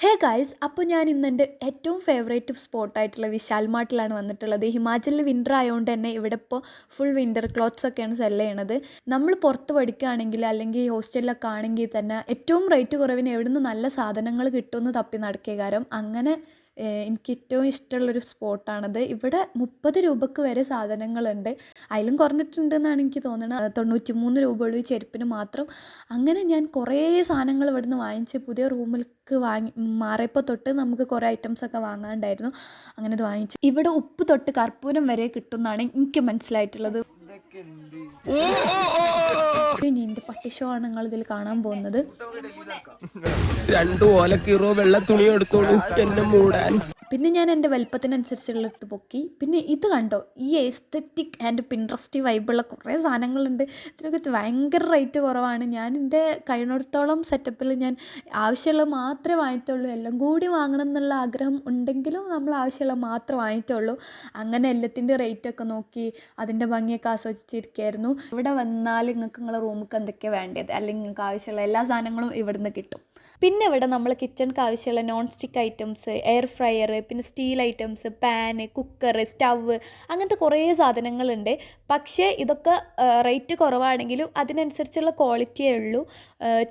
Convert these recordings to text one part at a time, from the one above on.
Hey guys, അപ്പോൾ ഞാൻ ഇന്ന് എൻ്റെ ഏറ്റവും ഫേവറേറ്റ് സ്പോട്ടായിട്ടുള്ള വിശാൽ മാർട്ടിലാണ് വന്നിട്ടുള്ളത്. ഹിമാചലിൽ വിൻ്റർ ആയതുകൊണ്ട് തന്നെ ഇവിടെ ഇപ്പോൾ ഫുൾ വിൻ്റർ ക്ലോത്ത്സ് ഒക്കെയാണ് സെല് ചെയ്യണത്. നമ്മൾ പുറത്ത് പഠിക്കുകയാണെങ്കിൽ അല്ലെങ്കിൽ ഹോസ്റ്റലിലൊക്കെ ആണെങ്കിൽ തന്നെ ഏറ്റവും റേറ്റ് കുറവിന് എവിടെ നിന്ന് നല്ല സാധനങ്ങൾ കിട്ടുമെന്ന് തപ്പി നടക്കിയ കാര്യം അങ്ങനെ എനിക്ക് ഏറ്റവും ഇഷ്ടമുള്ളൊരു സ്പോട്ടാണത്. ഇവിടെ 30 രൂപക്ക് വരെ സാധനങ്ങളുണ്ട്. അതിലും കുറഞ്ഞിട്ടുണ്ടെന്നാണ് എനിക്ക് തോന്നുന്നത്. 93 രൂപ ഉള്ളൂ ഈ ചെരുപ്പിന് മാത്രം. അങ്ങനെ ഞാൻ കുറേ സാധനങ്ങൾ ഇവിടുന്ന് വാങ്ങിച്ച് പുതിയ റൂമിലേക്ക് മാറിയപ്പോൾ തൊട്ട് നമുക്ക് കുറേ ഐറ്റംസൊക്കെ വാങ്ങാനുണ്ടായിരുന്നു. അങ്ങനെ അത് വാങ്ങിച്ചു. ഇവിടെ ഉപ്പ് തൊട്ട് കർപ്പൂരം വരെ കിട്ടുമെന്നാണ് എനിക്ക് മനസ്സിലായിട്ടുള്ളത്. ഇനി എൻ്റെ പട്ടി ഷോ ആണ് നിങ്ങൾ ഇതിൽ കാണാൻ പോകുന്നത്. 2 ഓലക്കീറോ വെള്ള തുണി എടുത്തോളൂ എന്നെ മൂടാൻ. പിന്നെ ഞാൻ എൻ്റെ വലിപ്പത്തിനനുസരിച്ചുള്ളടുത്ത് പൊക്കി. പിന്നെ ഇത് കണ്ടോ, ഈ എസ്തറ്റിക് ആൻഡ് പിൻട്രസ്റ്റി വൈബുള്ള കുറേ സാധനങ്ങളുണ്ട്. ഇതിനൊക്കെ ഭയങ്കര റേറ്റ് കുറവാണ്. ഞാൻ എൻ്റെ കഴിയുന്നിടത്തോളം സെറ്റപ്പിൽ ഞാൻ ആവശ്യമുള്ളത് മാത്രമേ വാങ്ങിയിട്ടുള്ളൂ. എല്ലാം കൂടി വാങ്ങണം എന്നുള്ള ആഗ്രഹം ഉണ്ടെങ്കിലും നമ്മൾ ആവശ്യമുള്ളത് മാത്രമേ വാങ്ങിയിട്ടുള്ളൂ. അങ്ങനെ എല്ലാത്തിൻ്റെ റേറ്റൊക്കെ നോക്കി അതിൻ്റെ ഭംഗിയൊക്കെ ആസ്വദിച്ചിരിക്കുകയായിരുന്നു. ഇവിടെ വന്നാൽ നിങ്ങൾക്ക് നിങ്ങളുടെ റൂമിലേക്ക് എന്തൊക്കെയാണ് വേണ്ടത് അല്ലെങ്കിൽ നിങ്ങൾക്ക് ആവശ്യമുള്ള എല്ലാ സാധനങ്ങളും ഇവിടുന്ന് കിട്ടും. പിന്നെ ഇവിടെ നമ്മൾ കിച്ചണിക്ക് ആവശ്യമുള്ള non stick items, air fryer, പിന്നെ steel items, pan, cooker, stove, അങ്ങനത്തെ കുറേ സാധനങ്ങളുണ്ട്. പക്ഷേ ഇതൊക്കെ റേറ്റ് കുറവാണെങ്കിലും അതിനനുസരിച്ചുള്ള ക്വാളിറ്റിയേ ഉള്ളൂ.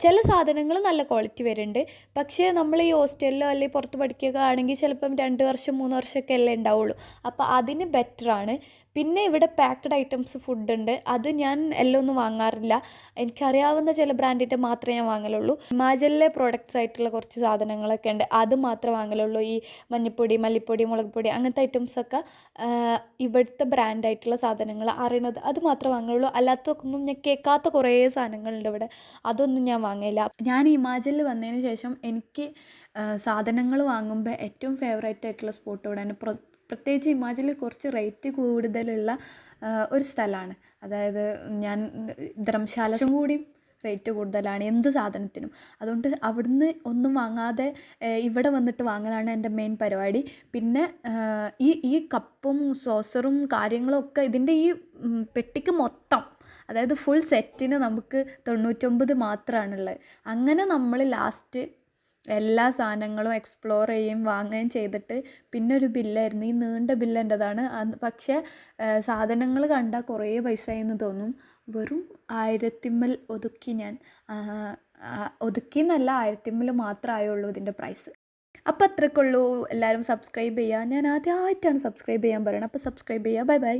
ചില സാധനങ്ങൾ നല്ല ക്വാളിറ്റി വരുന്നുണ്ട്. പക്ഷേ നമ്മൾ ഈ ഹോസ്റ്റലിലോ അല്ലെങ്കിൽ പുറത്ത് പഠിക്കുകയൊക്കെ ആണെങ്കിൽ ചിലപ്പം 2 വർഷം 3 വർഷമൊക്കെ അല്ലേ ഉണ്ടാവുള്ളൂ. അപ്പോൾ അതിന് ബെറ്ററാണ്. പിന്നെ ഇവിടെ പാക്ക്ഡ് ഐറ്റംസ് ഫുഡുണ്ട്. അത് ഞാൻ എല്ലാം ഒന്നും വാങ്ങാറില്ല. എനിക്കറിയാവുന്ന ചില ബ്രാൻഡിൻ്റെ മാത്രമേ ഞാൻ വാങ്ങലുള്ളൂ. ഹിമാചലിലെ പ്രോഡക്റ്റ്സ് ആയിട്ടുള്ള കുറച്ച് സാധനങ്ങളൊക്കെ ഉണ്ട്, അത് മാത്രമേ വാങ്ങലുള്ളൂ. ഈ മഞ്ഞൾപ്പൊടി, മല്ലിപ്പൊടി, മുളക് പൊടി, അങ്ങനത്തെ ഐറ്റംസൊക്കെ ഇവിടുത്തെ ബ്രാൻഡായിട്ടുള്ള സാധനങ്ങൾ അറിയണത് അത് മാത്രമേ വാങ്ങുള്ളൂ. അല്ലാത്തൊന്നും ഞാൻ കേൾക്കാത്ത കുറേ സാധനങ്ങളുണ്ട് ഇവിടെ, അതൊന്നും ഞാൻ വാങ്ങില്ല. ഞാൻ ഹിമാചലിൽ വന്നതിന് ശേഷം എനിക്ക് സാധനങ്ങൾ വാങ്ങുമ്പോൾ ഏറ്റവും ഫേവറേറ്റ് ആയിട്ടുള്ള സ്പോട്ട് ഇവിടെയാണ്. പ്രത്യേകിച്ച് ഹിമാചലിൽ കുറച്ച് റേറ്റ് കൂടുതലുള്ള ഒരു സ്ഥലമാണ്. അതായത് ഞാൻ ധർമ്മശാലയും കൂടി റേറ്റ് കൂടുതലാണ് എന്ത് സാധനത്തിനും. അതുകൊണ്ട് അവിടുന്ന് ഒന്നും വാങ്ങാതെ ഇവിടെ വന്നിട്ട് വാങ്ങലാണ് എൻ്റെ മെയിൻ പരിപാടി. പിന്നെ ഈ കപ്പും സോസറും കാര്യങ്ങളും ഒക്കെ ഇതിൻ്റെ ഈ പെട്ടിക്ക് മൊത്തം, അതായത് ഫുൾ സെറ്റിന് നമുക്ക് 99 മാത്രമാണുള്ളത്. അങ്ങനെ നമ്മൾ ലാസ്റ്റ് എല്ലാ സാധനങ്ങളും എക്സ്പ്ലോർ ചെയ്യുകയും വാങ്ങുകയും ചെയ്തിട്ട് പിന്നെ ഒരു ബില്ലായിരുന്നു. ഈ നീണ്ട ബില്ല് എൻ്റെതാണ്. പക്ഷേ സാധനങ്ങൾ കണ്ടാൽ കുറേ പൈസയെന്ന് തോന്നും. വെറും 1000 ഒതുക്കി ഞാൻ. ഒതുക്കി എന്നല്ല, 1000 മാത്രമേ ആയുള്ളൂ ഇതിൻ്റെ പ്രൈസ്. അപ്പോൾ അത്രയ്ക്കുള്ളൂ. എല്ലാവരും സബ്സ്ക്രൈബ് ചെയ്യുക. ഞാൻ ആദ്യമായിട്ടാണ് സബ്സ്ക്രൈബ് ചെയ്യാൻ പറയുന്നത്. അപ്പോൾ സബ്സ്ക്രൈബ് ചെയ്യുക. Bye bye.